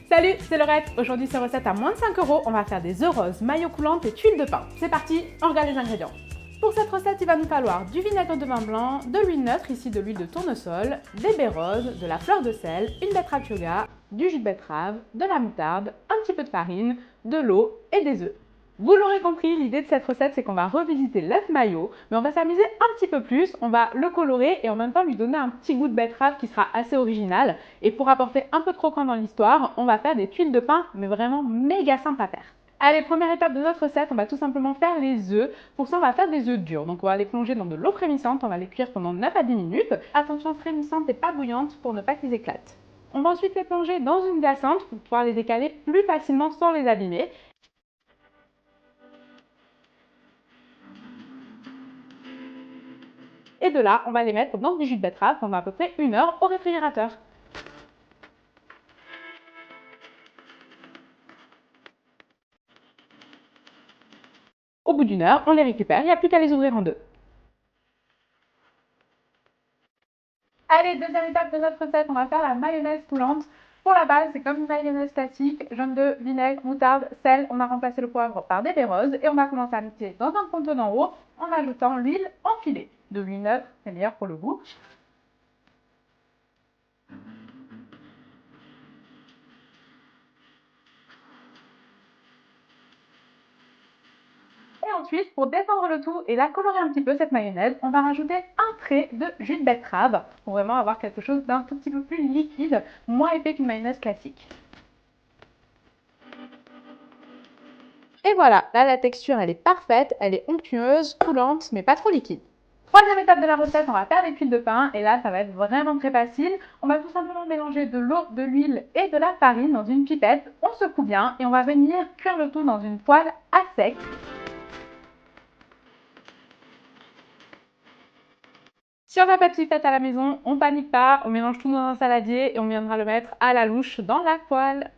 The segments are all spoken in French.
Salut, c'est Laurette. Aujourd'hui, c'est recette à moins de 5 €. On va faire des œufs roses, maillot coulante et tuile de pain. C'est parti, on regarde les ingrédients. Pour cette recette, il va nous falloir du vinaigre de vin blanc, de l'huile neutre, ici de l'huile de tournesol, des baies roses, de la fleur de sel, une betterave chaga, du jus de betterave, de la moutarde, un petit peu de farine, de l'eau et des œufs. Vous l'aurez compris, l'idée de cette recette, c'est qu'on va revisiter l'œuf maillot, mais on va s'amuser un petit peu plus, on va le colorer et en même temps lui donner un petit goût de betterave qui sera assez original. Et pour apporter un peu de croquant dans l'histoire, on va faire des tuiles de pain, mais vraiment méga simples à faire. Allez, première étape de notre recette, on va tout simplement faire les œufs. Pour ça, on va faire des œufs durs. Donc on va les plonger dans de l'eau frémissante, on va les cuire pendant 9 à 10 minutes. Attention, frémissante et pas bouillante pour ne pas qu'ils éclatent. On va ensuite les plonger dans une glaçante pour pouvoir les décaler plus facilement sans les abîmer. Et de là, on va les mettre dans du jus de betterave pendant à peu près 1 heure au réfrigérateur. Au bout d'1 heure, on les récupère, il n'y a plus qu'à les ouvrir en deux. Allez, deuxième étape de notre recette, on va faire la mayonnaise coulante. Pour la base, c'est comme une mayonnaise classique, jaune d'œuf, vinaigre, moutarde, sel. On a remplacé le poivre par des baies roses et on va commencer à mixer dans un contenant haut en ajoutant l'huile en filet. De l'huile neutre, c'est meilleur pour le goût. Et ensuite, pour détendre le tout et la colorer un petit peu, cette mayonnaise, on va rajouter un trait de jus de betterave pour vraiment avoir quelque chose d'un tout petit peu plus liquide, moins épais qu'une mayonnaise classique. Et voilà, là la texture elle est parfaite, elle est onctueuse, coulante, mais pas trop liquide. Troisième étape de la recette, on va faire des tuiles de pain et là ça va être vraiment très facile. On va tout simplement mélanger de l'eau, de l'huile et de la farine dans une pipette. On secoue bien et on va venir cuire le tout dans une poêle à sec. Si on n'a pas de pipette à la maison, on panique pas, on mélange tout dans un saladier et on viendra le mettre à la louche dans la poêle.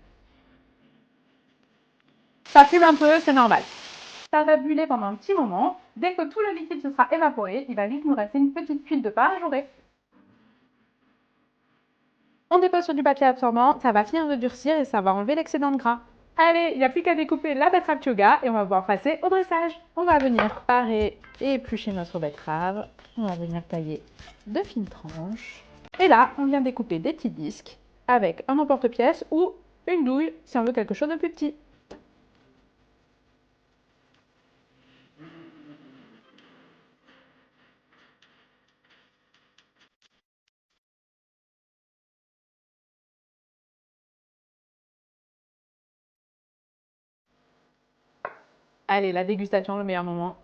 Ça fume un peu, c'est normal. Ça va brûler pendant un petit moment. Dès que tout le liquide se sera évaporé, il va vite nous rester une petite tuile de pain ajourée. On dépose sur du papier absorbant, ça va finir de durcir et ça va enlever l'excédent de gras. Allez, il n'y a plus qu'à découper la betterave chaga et on va pouvoir passer au dressage. On va venir parer et éplucher notre betterave. On va venir tailler de fines tranches. Et là, on vient découper des petits disques avec un emporte-pièce ou une douille si on veut quelque chose de plus petit. Allez, la dégustation, le meilleur moment.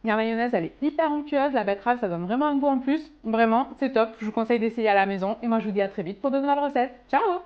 La mayonnaise, elle est hyper onctueuse, la betterave, ça donne vraiment un goût en plus. Vraiment, c'est top, je vous conseille d'essayer à la maison. Et moi, je vous dis à très vite pour de nouvelles recettes. Ciao!